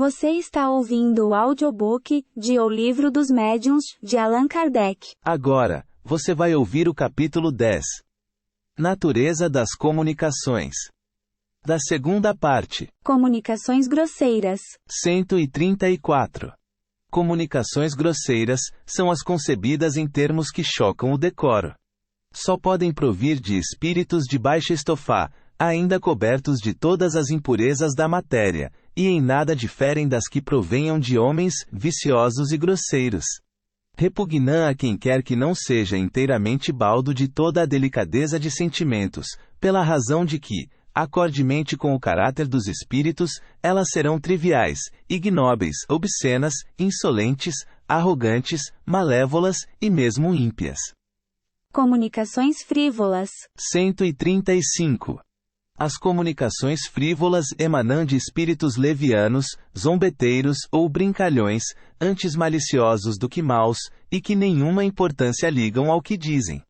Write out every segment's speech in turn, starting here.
Você está ouvindo o audiobook de O Livro dos Médiuns, de Allan Kardec. Agora, você vai ouvir o capítulo 10. Natureza das comunicações. Da segunda parte. Comunicações grosseiras. 134. Comunicações grosseiras são as concebidas em termos que chocam o decoro. Só podem provir de espíritos de baixa estofá, ainda cobertos de todas as impurezas da matéria, e em nada diferem das que provenham de homens viciosos e grosseiros. Repugnam a quem quer que não seja inteiramente baldo de toda a delicadeza de sentimentos, pela razão de que, acordemente com o caráter dos espíritos, elas serão triviais, ignóbeis, obscenas, insolentes, arrogantes, malévolas e mesmo ímpias. Comunicações frívolas. 135. As comunicações frívolas emanam de espíritos levianos, zombeteiros ou brincalhões, antes maliciosos do que maus, e que nenhuma importância ligam ao que dizem.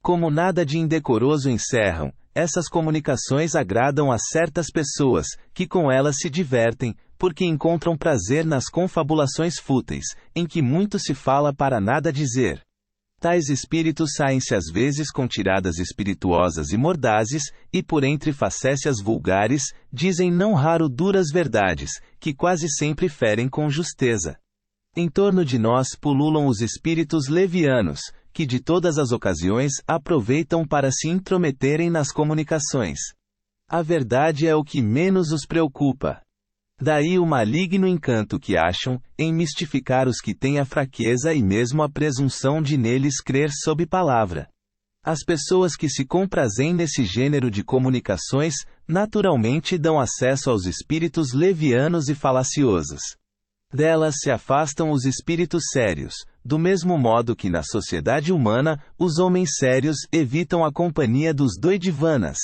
Como nada de indecoroso encerram, essas comunicações agradam a certas pessoas, que com elas se divertem, porque encontram prazer nas confabulações fúteis, em que muito se fala para nada dizer. Tais espíritos saem-se às vezes com tiradas espirituosas e mordazes, e por entre facécias vulgares, dizem não raro duras verdades, que quase sempre ferem com justeza. Em torno de nós pululam os espíritos levianos, que de todas as ocasiões aproveitam para se intrometerem nas comunicações. A verdade é o que menos os preocupa. Daí o maligno encanto que acham em mistificar os que têm a fraqueza e mesmo a presunção de neles crer sob palavra. As pessoas que se comprazem nesse gênero de comunicações, naturalmente dão acesso aos espíritos levianos e falaciosos. Delas se afastam os espíritos sérios, do mesmo modo que na sociedade humana, os homens sérios evitam a companhia dos doidivanas.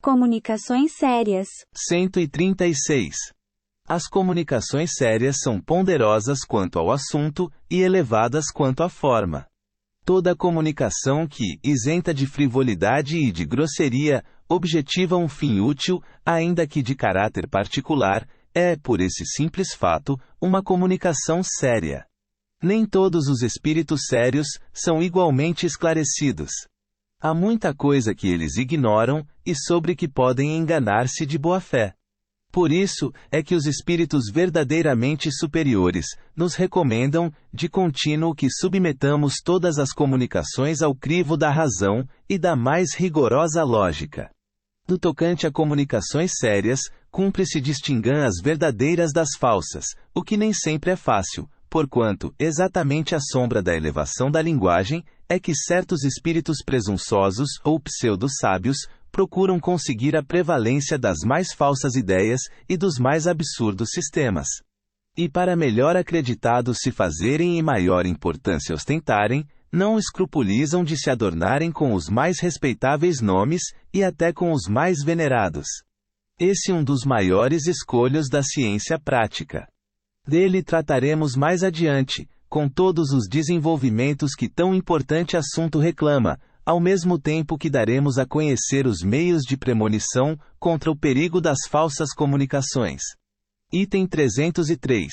Comunicações sérias. 136. As comunicações sérias são ponderosas quanto ao assunto e elevadas quanto à forma. Toda comunicação que, isenta de frivolidade e de grosseria, objetiva um fim útil, ainda que de caráter particular, é, por esse simples fato, uma comunicação séria. Nem todos os espíritos sérios são igualmente esclarecidos. Há muita coisa que eles ignoram, e sobre que podem enganar-se de boa fé. Por isso, é que os espíritos verdadeiramente superiores, nos recomendam, de contínuo que submetamos todas as comunicações ao crivo da razão, e da mais rigorosa lógica. Do tocante a comunicações sérias, cumpre-se distinguir as verdadeiras das falsas, o que nem sempre é fácil, porquanto, exatamente à sombra da elevação da linguagem, é que certos espíritos presunçosos ou pseudo-sábios procuram conseguir a prevalência das mais falsas ideias e dos mais absurdos sistemas. E para melhor acreditados se fazerem e maior importância ostentarem, não escrupulizam de se adornarem com os mais respeitáveis nomes e até com os mais venerados. Esse é um dos maiores escolhos da ciência prática. Dele trataremos mais adiante, com todos os desenvolvimentos que tão importante assunto reclama, ao mesmo tempo que daremos a conhecer os meios de premonição contra o perigo das falsas comunicações. Item 303.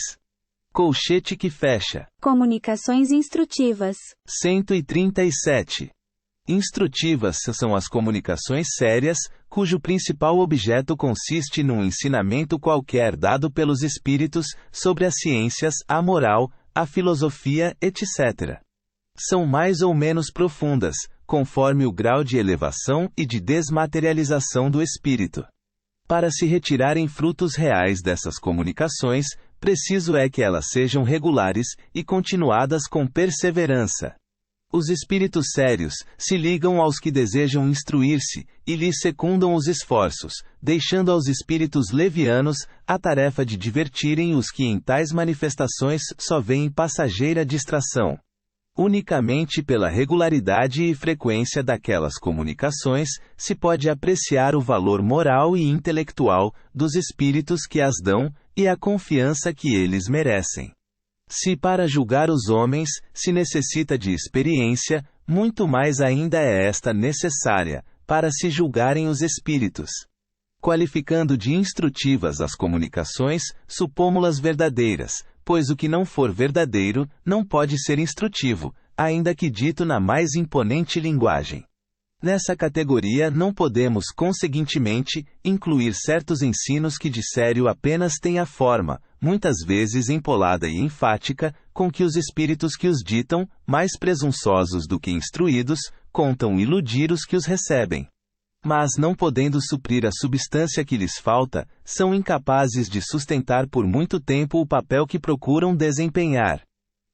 Colchete que fecha. Comunicações instrutivas. 137. Instrutivas são as comunicações sérias, cujo principal objeto consiste num ensinamento qualquer dado pelos espíritos sobre as ciências, a moral, a filosofia, etc. São mais ou menos profundas, conforme o grau de elevação e de desmaterialização do espírito. Para se retirarem frutos reais dessas comunicações, preciso é que elas sejam regulares e continuadas com perseverança. Os espíritos sérios se ligam aos que desejam instruir-se e lhes secundam os esforços, deixando aos espíritos levianos a tarefa de divertirem os que em tais manifestações só veem passageira distração. Unicamente pela regularidade e frequência daquelas comunicações se pode apreciar o valor moral e intelectual dos espíritos que as dão e a confiança que eles merecem. Se para julgar os homens se necessita de experiência, muito mais ainda é esta necessária, para se julgarem os espíritos. Qualificando de instrutivas as comunicações, supômo-las verdadeiras, pois o que não for verdadeiro, não pode ser instrutivo, ainda que dito na mais imponente linguagem. Nessa categoria não podemos, conseguintemente, incluir certos ensinos que de sério apenas têm a forma, muitas vezes empolada e enfática, com que os espíritos que os ditam, mais presunçosos do que instruídos, contam iludir os que os recebem. Mas não podendo suprir a substância que lhes falta, são incapazes de sustentar por muito tempo o papel que procuram desempenhar.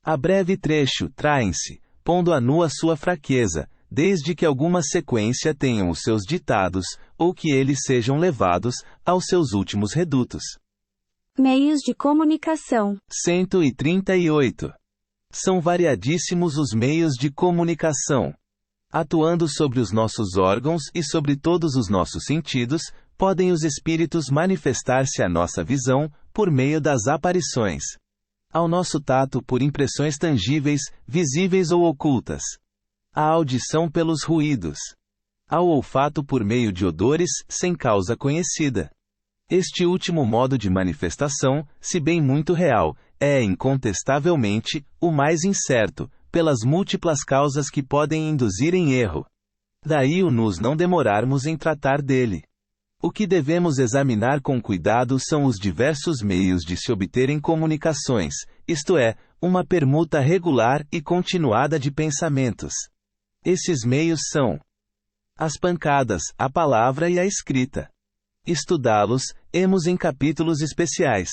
A breve trecho traem-se, pondo a nu a sua fraqueza, desde que alguma sequência tenham os seus ditados, ou que eles sejam levados aos seus últimos redutos. Meios de comunicação. 138. São variadíssimos os meios de comunicação. Atuando sobre os nossos órgãos e sobre todos os nossos sentidos, podem os espíritos manifestar-se à nossa visão, por meio das aparições. Ao nosso tato por impressões tangíveis, visíveis ou ocultas. À audição pelos ruídos. Ao olfato por meio de odores, sem causa conhecida. Este último modo de manifestação, se bem muito real, é, incontestavelmente, o mais incerto, pelas múltiplas causas que podem induzir em erro. Daí o nos não demorarmos em tratar dele. O que devemos examinar com cuidado são os diversos meios de se obterem comunicações, isto é, uma permuta regular e continuada de pensamentos. Esses meios são as pancadas, a palavra e a escrita. Estudá-los, emos em capítulos especiais.